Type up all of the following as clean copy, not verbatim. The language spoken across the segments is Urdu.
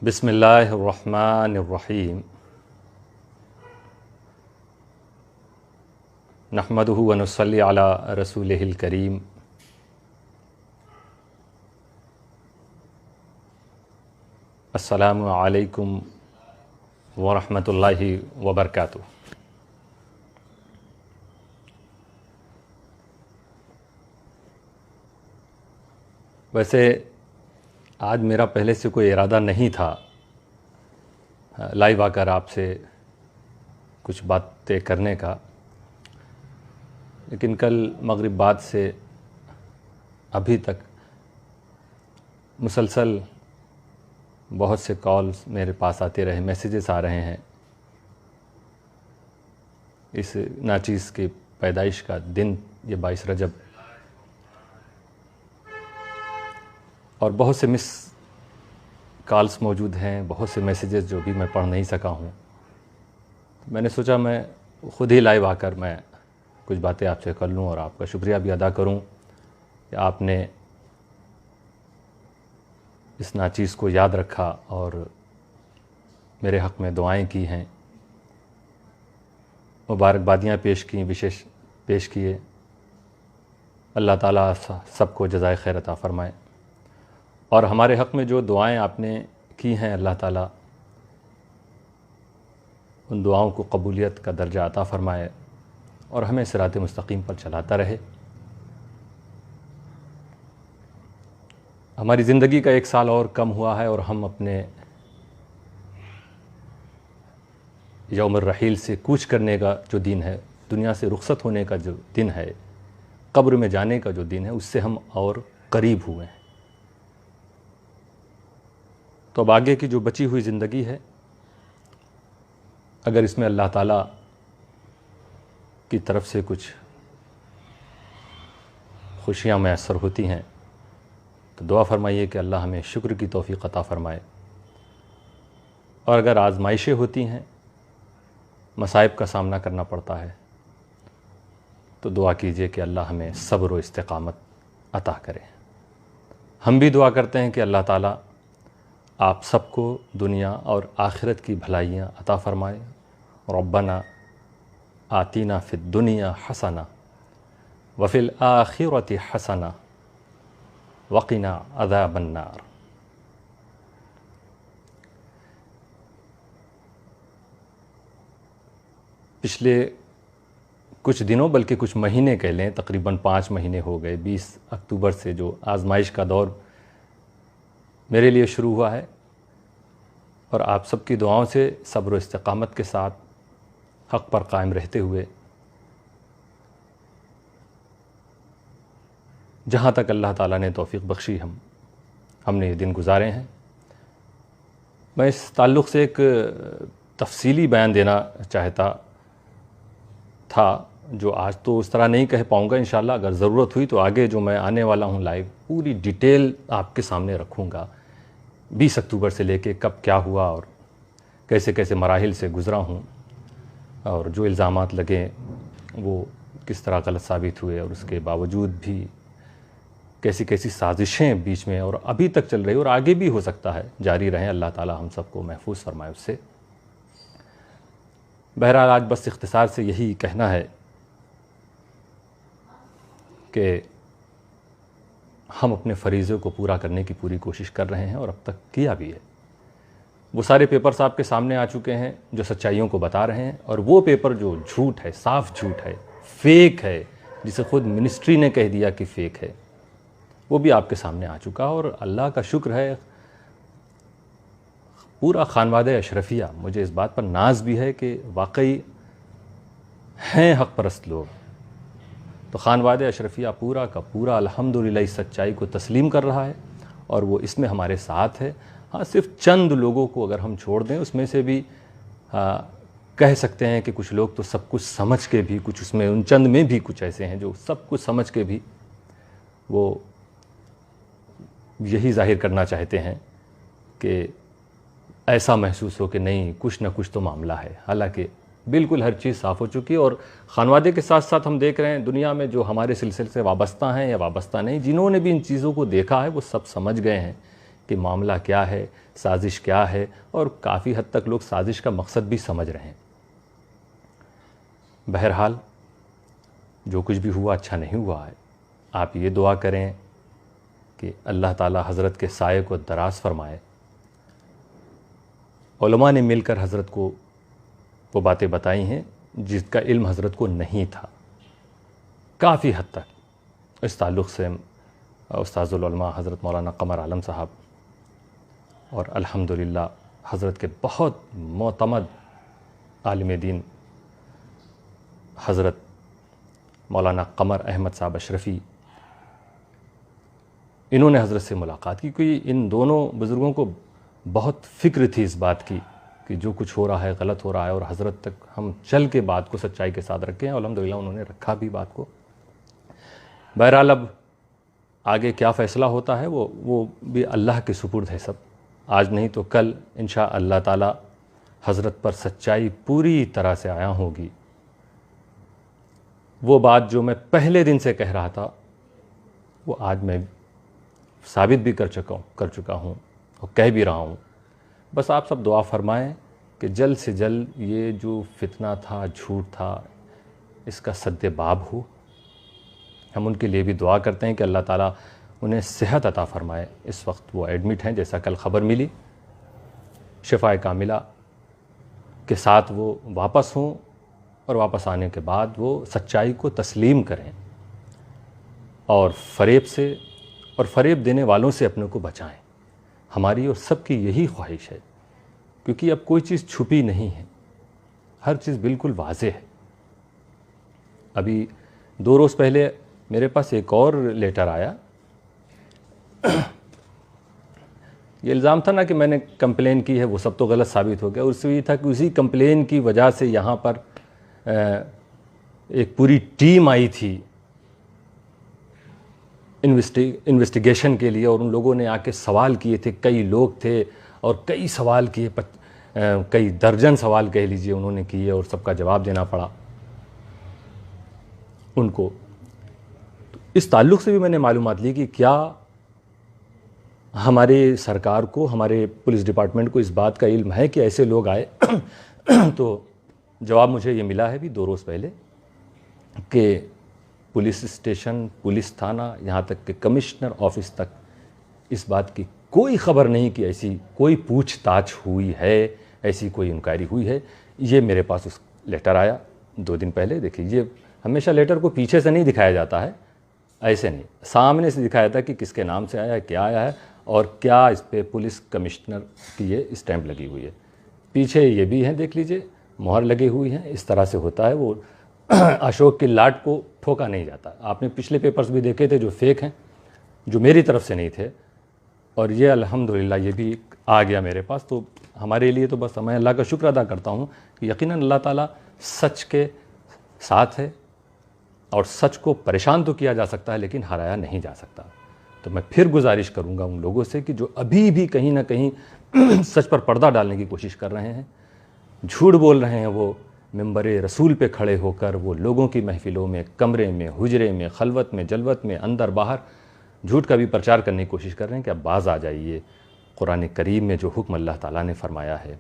بسم اللہ الرحمن الرحیم نحمدہ ونصلی علی رسولہ الکریم السلام علیکم ورحمۃ اللہ وبرکاتہ۔ ویسے آج میرا پہلے سے کوئی ارادہ نہیں تھا لائیو آ کر آپ سے کچھ باتیں کرنے کا، لیکن کل مغرب بعد سے ابھی تک مسلسل بہت سے کالز میرے پاس آتے رہے، میسیجز آ رہے ہیں اس ناچیز کی پیدائش کا دن، یہ 22 رجب، اور بہت سے مس کالز موجود ہیں، بہت سے میسیجز جو بھی میں پڑھ نہیں سکا ہوں۔ میں نے سوچا میں خود ہی لائیو آ کر میں کچھ باتیں آپ سے کر لوں اور آپ کا شکریہ بھی ادا کروں کہ آپ نے اس ناچیز کو یاد رکھا اور میرے حق میں دعائیں کی ہیں، مبارکبادیاں پیش کیں، وشیش پیش کیے۔ اللہ تعالیٰ سب کو جزائے خیر عطا فرمائے، اور ہمارے حق میں جو دعائیں آپ نے کی ہیں اللہ تعالیٰ ان دعاؤں کو قبولیت کا درجہ عطا فرمائے اور ہمیں صراط مستقیم پر چلاتا رہے۔ ہماری زندگی کا 1 سال اور کم ہوا ہے اور ہم اپنے یوم الرحیل سے کوچ کرنے کا جو دن ہے، دنیا سے رخصت ہونے کا جو دن ہے، قبر میں جانے کا جو دن ہے، اس سے ہم اور قریب ہوئے ہیں۔ تو اب آگے کی جو بچی ہوئی زندگی ہے، اگر اس میں اللہ تعالیٰ کی طرف سے کچھ خوشیاں میسر ہوتی ہیں تو دعا فرمائیے کہ اللہ ہمیں شکر کی توفیق عطا فرمائے، اور اگر آزمائشیں ہوتی ہیں، مصائب کا سامنا کرنا پڑتا ہے، تو دعا کیجئے کہ اللہ ہمیں صبر و استقامت عطا کرے۔ ہم بھی دعا کرتے ہیں کہ اللہ تعالیٰ آپ سب کو دنیا اور آخرت کی بھلائیاں عطا فرمائے۔ ربنا آتینا فی الدنیا حسنہ وفی الآخرۃ حسنہ وقنا عذاب النار۔ پچھلے کچھ دنوں، بلکہ کچھ مہینے کہہ لیں، تقریباً 5 مہینے ہو گئے، 20 اکتوبر سے جو آزمائش کا دور میرے لیے شروع ہوا ہے، اور آپ سب کی دعاؤں سے صبر و استقامت کے ساتھ حق پر قائم رہتے ہوئے جہاں تک اللہ تعالیٰ نے توفیق بخشی ہم نے یہ دن گزارے ہیں۔ میں اس تعلق سے ایک تفصیلی بیان دینا چاہتا تھا، جو آج تو اس طرح نہیں کہہ پاؤں گا، انشاءاللہ اگر ضرورت ہوئی تو آگے جو میں آنے والا ہوں لائیو، پوری ڈیٹیل آپ کے سامنے رکھوں گا، 20 اکتوبر سے لے کے کب کیا ہوا اور کیسے کیسے مراحل سے گزرا ہوں، اور جو الزامات لگے وہ کس طرح غلط ثابت ہوئے، اور اس کے باوجود بھی کیسی کیسی سازشیں بیچ میں اور ابھی تک چل رہی اور آگے بھی ہو سکتا ہے جاری رہیں۔ اللہ تعالیٰ ہم سب کو محفوظ فرمائے اس سے۔ بہرحال آج بس اختصار سے یہی کہنا ہے کہ ہم اپنے فریضے کو پورا کرنے کی پوری کوشش کر رہے ہیں، اور اب تک کیا بھی ہے۔ وہ سارے پیپرز آپ کے سامنے آ چکے ہیں جو سچائیوں کو بتا رہے ہیں، اور وہ پیپر جو جھوٹ ہے، صاف جھوٹ ہے، فیک ہے، جسے خود منسٹری نے کہہ دیا کہ فیک ہے، وہ بھی آپ کے سامنے آ چکا۔ اور اللہ کا شکر ہے، پورا خانوادہ اشرفیہ، مجھے اس بات پر ناز بھی ہے کہ واقعی ہیں حق پرست لوگ، تو خانوادہ اشرفیہ پورا کا پورا الحمدللہ اس سچائی کو تسلیم کر رہا ہے، اور وہ اس میں ہمارے ساتھ ہے۔ ہاں، صرف چند لوگوں کو اگر ہم چھوڑ دیں، اس میں سے بھی کہہ سکتے ہیں کہ کچھ لوگ تو سب کچھ سمجھ کے بھی، کچھ اس میں ان چند میں بھی کچھ ایسے ہیں جو سب کچھ سمجھ کے بھی وہ یہی ظاہر کرنا چاہتے ہیں کہ ایسا محسوس ہو کہ نہیں، کچھ نہ کچھ تو معاملہ ہے، حالانکہ بالکل ہر چیز صاف ہو چکی ہے۔ اور خانوادے کے ساتھ ساتھ ہم دیکھ رہے ہیں دنیا میں جو ہمارے سلسلے سے وابستہ ہیں یا وابستہ نہیں، جنہوں نے بھی ان چیزوں کو دیکھا ہے وہ سب سمجھ گئے ہیں کہ معاملہ کیا ہے، سازش کیا ہے، اور کافی حد تک لوگ سازش کا مقصد بھی سمجھ رہے ہیں۔ بہرحال جو کچھ بھی ہوا اچھا نہیں ہوا ہے۔ آپ یہ دعا کریں کہ اللہ تعالی حضرت کے سائے کو دراز فرمائے۔ علماء نے مل کر حضرت کو وہ باتیں بتائی ہیں جس کا علم حضرت کو نہیں تھا۔ کافی حد تک اس تعلق سے استاذ العلماء حضرت مولانا قمر عالم صاحب اور الحمدللہ حضرت کے بہت معتمد عالم دین حضرت مولانا قمر احمد صاحب اشرفی، انہوں نے حضرت سے ملاقات کی، کیونکہ ان دونوں بزرگوں کو بہت فکر تھی اس بات کی کہ جو کچھ ہو رہا ہے غلط ہو رہا ہے، اور حضرت تک ہم چل کے بات کو سچائی کے ساتھ رکھیں، اور الحمدللہ انہوں نے رکھا بھی بات کو۔ بہرحال اب آگے کیا فیصلہ ہوتا ہے وہ بھی اللہ کے سپرد ہے سب۔ آج نہیں تو کل انشاء اللہ تعالی حضرت پر سچائی پوری طرح سے عیاں ہوگی۔ وہ بات جو میں پہلے دن سے کہہ رہا تھا وہ آج میں ثابت بھی کر چکا ہوں اور کہہ بھی رہا ہوں۔ بس آپ سب دعا فرمائیں کہ جلد سے جلد یہ جو فتنہ تھا، جھوٹ تھا، اس کا سد باب ہو۔ ہم ان کے لیے بھی دعا کرتے ہیں کہ اللہ تعالیٰ انہیں صحت عطا فرمائے۔ اس وقت وہ ایڈمٹ ہیں، جیسا کل خبر ملی، شفاء کاملہ کے ساتھ وہ واپس ہوں، اور واپس آنے کے بعد وہ سچائی کو تسلیم کریں اور فریب سے اور فریب دینے والوں سے اپنے کو بچائیں۔ ہماری اور سب کی یہی خواہش ہے، کیونکہ اب کوئی چیز چھپی نہیں ہے، ہر چیز بالکل واضح ہے۔ ابھی 2 روز پہلے میرے پاس ایک اور لیٹر آیا۔ یہ الزام تھا نا کہ میں نے کمپلین کی ہے، وہ سب تو غلط ثابت ہو گیا۔ اس سے یہ تھا کہ اسی کمپلین کی وجہ سے یہاں پر ایک پوری ٹیم آئی تھی انویسٹیگیشن کے لیے، اور ان لوگوں نے آ کے سوال کیے تھے، کئی لوگ تھے اور کئی سوال کیے، کئی درجن سوال کہہ لیجئے انہوں نے کیے، اور سب کا جواب دینا پڑا ان کو۔ تو اس تعلق سے بھی میں نے معلومات لی کہ کیا ہمارے سرکار کو، ہمارے پولیس ڈپارٹمنٹ کو اس بات کا علم ہے کہ ایسے لوگ آئے۔ تو جواب مجھے یہ ملا ہے بھی 2 روز پہلے کہ پولیس اسٹیشن، پولیس تھانہ، یہاں تک کہ کمشنر آفس تک اس بات کی کوئی خبر نہیں کہ ایسی کوئی پوچھ تاچھ ہوئی ہے، ایسی کوئی انکوائری ہوئی ہے۔ یہ میرے پاس اس لیٹر آیا 2 دن پہلے۔ دیکھیے، یہ ہمیشہ لیٹر کو پیچھے سے نہیں دکھایا جاتا ہے، ایسے نہیں، سامنے سے دکھایا تھا کہ کس کے نام سے آیا ہے، کیا آیا ہے، اور کیا اس پہ پولیس کمشنر کی یہ اسٹیمپ لگی ہوئی ہے۔ پیچھے یہ بھی ہیں، دیکھ لیجئے، مہر لگی ہوئی ہیں۔ اس طرح سے ہوتا ہے، وہ اشوک کی لاٹ کو ٹھوکا نہیں جاتا۔ آپ نے پچھلے پیپرز بھی دیکھے تھے جو فیک ہیں، جو میری طرف سے نہیں تھے، اور یہ الحمدللہ یہ بھی آ گیا میرے پاس۔ تو ہمارے لیے تو بس میں اللہ کا شکر ادا کرتا ہوں کہ یقیناً اللہ تعالیٰ سچ کے ساتھ ہے، اور سچ کو پریشان تو کیا جا سکتا ہے لیکن ہرایا نہیں جا سکتا۔ تو میں پھر گزارش کروں گا ان لوگوں سے کہ جو ابھی بھی کہیں نہ کہیں سچ پر پردہ ڈالنے کی کوشش کر رہے ہیں، جھوٹ بول رہے ہیں، وہ ممبر رسول پہ کھڑے ہو کر وہ لوگوں کی محفلوں میں، کمرے میں، حجرے میں، خلوت میں، جلوت میں، اندر باہر جھوٹ کا بھی پرچار کرنے کی کوشش کر رہے ہیں کہ اب باز آ جائیے۔ قرآن کریم میں جو حکم اللہ تعالیٰ نے فرمایا ہے،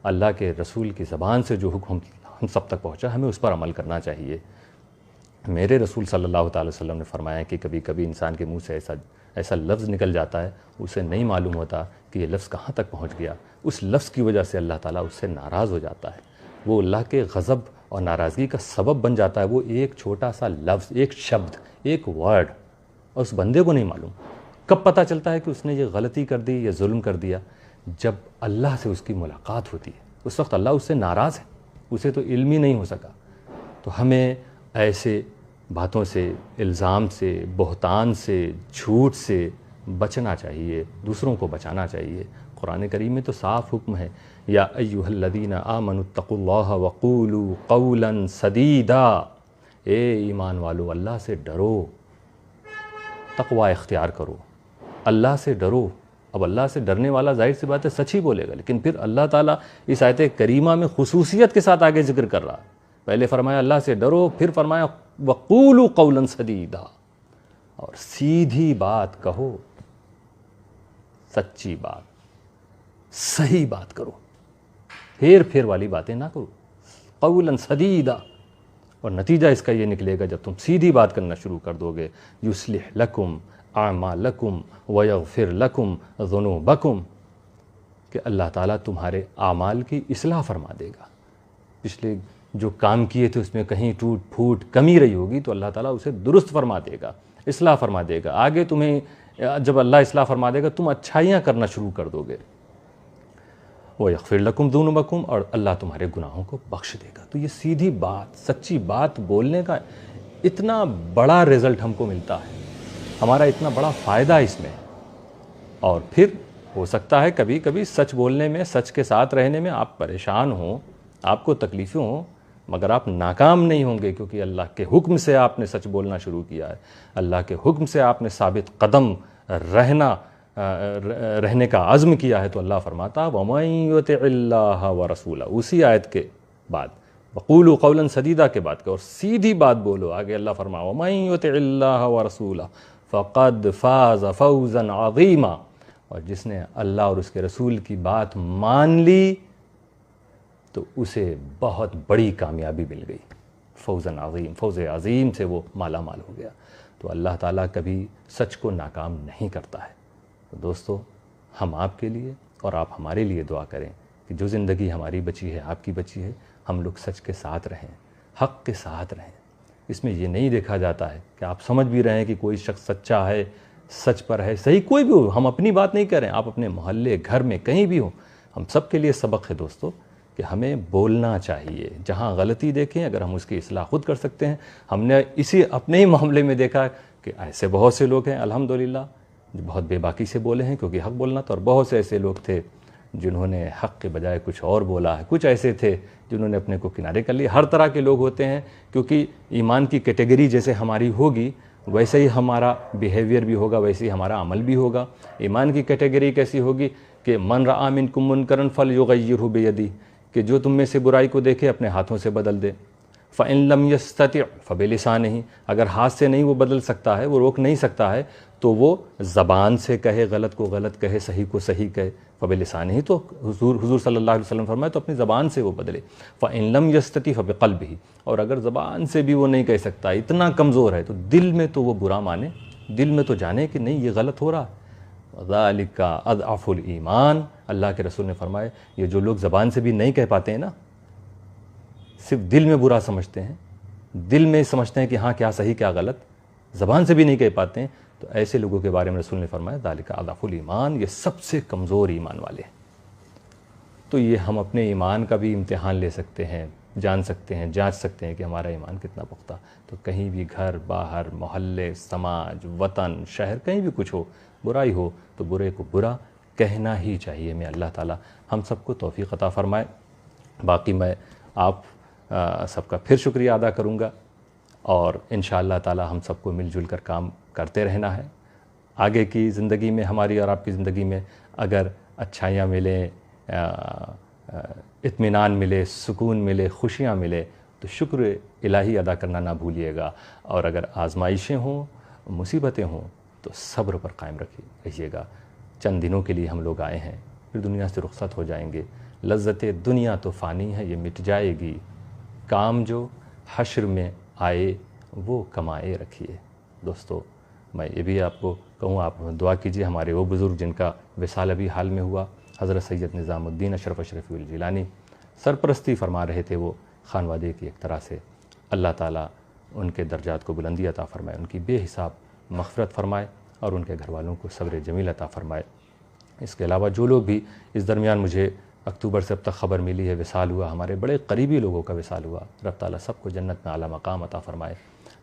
اللہ کے رسول کی زبان سے جو حکم ہم سب تک پہنچا، ہمیں اس پر عمل کرنا چاہیے۔ میرے رسول صلی اللہ تعالی وسلم نے فرمایا کہ کبھی کبھی انسان کے منہ سے ایسا لفظ نکل جاتا ہے، اسے نہیں معلوم ہوتا کہ یہ لفظ کہاں تک پہنچ گیا۔ اس لفظ کی وجہ سے اللہ تعالیٰ اس سے ناراض ہو جاتا ہے، وہ اللہ کے غضب اور ناراضگی کا سبب بن جاتا ہے۔ وہ ایک چھوٹا سا لفظ، ایک شبد، ایک ورڈ، اور اس بندے کو نہیں معلوم۔ کب پتہ چلتا ہے کہ اس نے یہ غلطی کر دی یا ظلم کر دیا؟ جب اللہ سے اس کی ملاقات ہوتی ہے، اس وقت اللہ اس سے ناراض ہے، اسے تو علم ہی نہیں ہو سکا۔ تو ہمیں ایسے باتوں سے، الزام سے، بہتان سے، جھوٹ سے بچنا چاہیے، دوسروں کو بچانا چاہیے۔ قرآن کریم میں تو صاف حکم ہے، یا ایھا الذین آمنوا اتقوا اللہ وقولوا قولا سدیدا، اے ایمان والو اللہ سے ڈرو، تقوی اختیار کرو، اللہ سے ڈرو۔ اب اللہ سے ڈرنے والا ظاہر سی بات ہے سچ ہی بولے گا، لیکن پھر اللہ تعالیٰ اس آیت کریمہ میں خصوصیت کے ساتھ آگے ذکر کر رہا۔ پہلے فرمایا اللہ سے ڈرو، پھر فرمایا وقولوا قولا سدیدا، اور سیدھی بات کہو، سچی بات، صحیح بات کرو، ہیر پھیر والی باتیں نہ کرو، قولا سدیدا، اور نتیجہ اس کا یہ نکلے گا جب تم سیدھی بات کرنا شروع کر دو گے، یصلح لکم اعمالکم ویغفر لکم ذنوبکم، کہ اللہ تعالیٰ تمہارے اعمال کی اصلاح فرما دے گا. پچھلے جو کام کیے تھے اس میں کہیں ٹوٹ پھوٹ کمی رہی ہوگی تو اللہ تعالیٰ اسے درست فرما دے گا، اصلاح فرما دے گا. آگے تمہیں جب اللہ اصلاح فرما دے گا تم اچھائیاں کرنا شروع کر دو گے. وَيَغْفِرْ لَكُمْ ذُنُوبَكُمْ، اور اللہ تمہارے گناہوں کو بخش دے گا. تو یہ سیدھی بات، سچی بات بولنے کا اتنا بڑا رزلٹ ہم کو ملتا ہے، ہمارا اتنا بڑا فائدہ اس میں. اور پھر ہو سکتا ہے کبھی کبھی سچ بولنے میں، سچ کے ساتھ رہنے میں آپ پریشان ہوں، آپ کو تکلیفیں ہوں، مگر آپ ناکام نہیں ہوں گے، کیونکہ اللہ کے حکم سے آپ نے سچ بولنا شروع کیا ہے، اللہ کے حکم سے آپ نے ثابت قدم رہنے کا عزم کیا ہے. تو اللہ فرماتا وَمَن يُطِعِ اللَّهَ وَرَسُولَهُ، اسی آیت کے بعد وَقُولُوا قَوْلًا سَدِيدًا کے بعد کہ اور سیدھی بات بولو. آگے اللہ فرما وَمَن يُطِعِ اللَّهَ وَرَسُولَهُ فَقَدْ فَازَ فَوْزًا عَظِيمًا، اور جس نے اللہ اور اس کے رسول کی بات مان لی تو اسے بہت بڑی کامیابی مل گئی. فوزاً عظیم، فوز عظیم سے وہ مالا مال ہو گیا. تو اللہ تعالیٰ کبھی سچ کو ناکام نہیں کرتا ہے. تو دوستو، ہم آپ کے لیے اور آپ ہمارے لیے دعا کریں کہ جو زندگی ہماری بچی ہے، آپ کی بچی ہے، ہم لوگ سچ کے ساتھ رہیں، حق کے ساتھ رہیں. اس میں یہ نہیں دیکھا جاتا ہے کہ آپ سمجھ بھی رہے ہیں کہ کوئی شخص سچا ہے، سچ پر ہے، صحیح کوئی بھی ہو. ہم اپنی بات نہیں کر رہے ہیں، آپ اپنے محلے، گھر میں کہیں بھی ہوں، ہم سب کے لیے سبق ہے دوستو کہ ہمیں بولنا چاہیے. جہاں غلطی دیکھیں، اگر ہم اس کی اصلاح خود کر سکتے ہیں. ہم نے اسی اپنے ہی معاملے میں دیکھا کہ ایسے بہت سے لوگ ہیں الحمدللہ جو بہت بے باکی سے بولے ہیں، کیونکہ حق بولنا تھا، اور بہت سے ایسے لوگ تھے جنہوں نے حق کے بجائے کچھ اور بولا ہے. کچھ ایسے تھے جنہوں نے اپنے کو کنارے کر لیا. ہر طرح کے لوگ ہوتے ہیں، کیونکہ ایمان کی کیٹیگری جیسے ہماری ہوگی ویسے ہی ہمارا بیہیویئر بھی ہوگا، ویسے ہی ہمارا عمل بھی ہوگا. ایمان کی کیٹیگری کیسی ہوگی کہ من رأى منکم منکرا فلیغیرہ بیدہ، کہ جو تم میں سے برائی کو دیکھے اپنے ہاتھوں سے بدل دے. فإن لم يستطع فبلسانہ، اگر ہاتھ سے نہیں وہ بدل سکتا ہے، وہ روک نہیں سکتا ہے، تو وہ زبان سے کہے، غلط کو غلط کہے، صحیح کو صحیح کہے. فبلسانہ، تو حضور صلی اللہ علیہ وسلم فرمائے تو اپنی زبان سے وہ بدلے. فإن لم يستطع فبقلبہ، اور اگر زبان سے بھی وہ نہیں کہہ سکتا، اتنا کمزور ہے، تو دل میں تو وہ برا مانے، دل میں تو جانے کہ نہیں یہ غلط ہو رہا ہے. ذالک اضعف الایمان، اللہ کے رسول نے فرمایا یہ جو لوگ زبان سے بھی نہیں کہہ پاتے ہیں نا، صرف دل میں برا سمجھتے ہیں، دل میں سمجھتے ہیں کہ ہاں کیا صحیح کیا غلط، زبان سے بھی نہیں کہہ پاتے ہیں، تو ایسے لوگوں کے بارے میں رسول نے فرمایا ذالک اضعف الایمان، یہ سب سے کمزور ایمان والے ہیں. تو یہ ہم اپنے ایمان کا بھی امتحان لے سکتے ہیں، جان سکتے ہیں، جانچ سکتے ہیں کہ ہمارا ایمان کتنا پختہ. تو کہیں بھی گھر باہر، محلے، سماج، وطن، شہر، کہیں بھی کچھ ہو، برائی ہو، تو برے کو برا کہنا ہی چاہیے. میں اللہ تعالیٰ ہم سب کو توفیق عطا فرمائے. باقی میں آپ سب کا پھر شکریہ ادا کروں گا، اور انشاءاللہ تعالیٰ ہم سب کو مل جل کر کام کرتے رہنا ہے. آگے کی زندگی میں، ہماری اور آپ کی زندگی میں اگر اچھائیاں ملیں، اطمینان ملے، سکون ملے، خوشیاں ملے، تو شکر الہی ادا کرنا نہ بھولیے گا. اور اگر آزمائشیں ہوں، مصیبتیں ہوں، تو صبر پر قائم رہیے گا. چند دنوں کے لیے ہم لوگ آئے ہیں، پھر دنیا سے رخصت ہو جائیں گے. لذت دنیا تو فانی ہے، یہ مٹ جائے گی. کام جو حشر میں آئے وہ کمائے رکھیے. دوستو، میں یہ بھی آپ کو کہوں، آپ دعا کیجئے ہمارے وہ بزرگ جن کا وصال ابھی حال میں ہوا، حضرت سید نظام الدین اشرف اشرفی الجیلانی. سرپرستی فرما رہے تھے وہ خانوادے کی ایک طرح سے. اللہ تعالیٰ ان کے درجات کو بلندی عطا فرمائے، ان کی بے حساب مغفرت فرمائے، اور ان کے گھر والوں کو صبر جمیل عطا فرمائے. اس کے علاوہ جو لوگ بھی اس درمیان، مجھے اکتوبر سے اب تک خبر ملی ہے وصال ہوا، ہمارے بڑے قریبی لوگوں کا وصال ہوا، رب تعالیٰ سب کو جنت میں اعلیٰ مقام عطا فرمائے.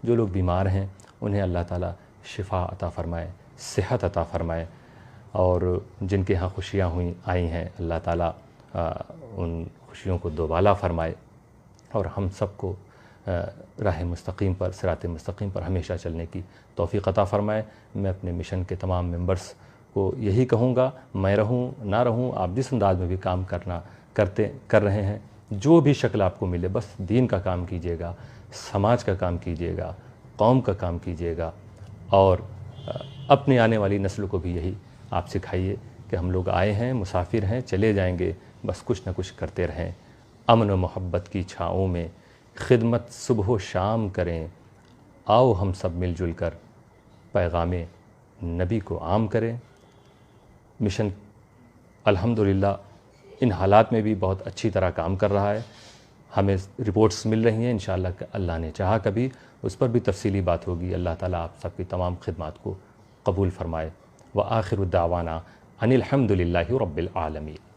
جو لوگ بیمار ہیں انہیں اللہ تعالیٰ شفا عطا فرمائے، صحت عطا فرمائے. اور جن کے ہاں خوشیاں آئی ہیں، اللہ تعالیٰ ان خوشیوں کو دوبالا فرمائے، اور ہم سب کو راہ مستقیم پر، صراط مستقیم پر ہمیشہ چلنے کی توفیق عطا فرمائے. میں اپنے مشن کے تمام ممبرز کو یہی کہوں گا، میں رہوں نہ رہوں، آپ جس انداز میں بھی کام کر رہے ہیں، جو بھی شکل آپ کو ملے، بس دین کا کام کیجیے گا، سماج کا کام کیجیے گا، قوم کا کام کیجیے گا، اور اپنے آنے والی نسل کو بھی یہی آپ سکھائیے کہ ہم لوگ آئے ہیں، مسافر ہیں، چلے جائیں گے، بس کچھ نہ کچھ کرتے رہیں، امن و محبت کی چھاؤں میں خدمت صبح و شام کریں، آؤ ہم سب مل جل کر پیغام نبی کو عام کریں۔ مشن الحمدللہ ان حالات میں بھی بہت اچھی طرح کام کر رہا ہے، ہمیں رپورٹس مل رہی ہیں، انشاءاللہ کہ اللہ نے چاہا کبھی اس پر بھی تفصیلی بات ہوگی۔ اللہ تعالیٰ آپ سب کی تمام خدمات کو قبول فرمائے۔ وآخر الدعوانا ان الحمد للہ رب العالمین۔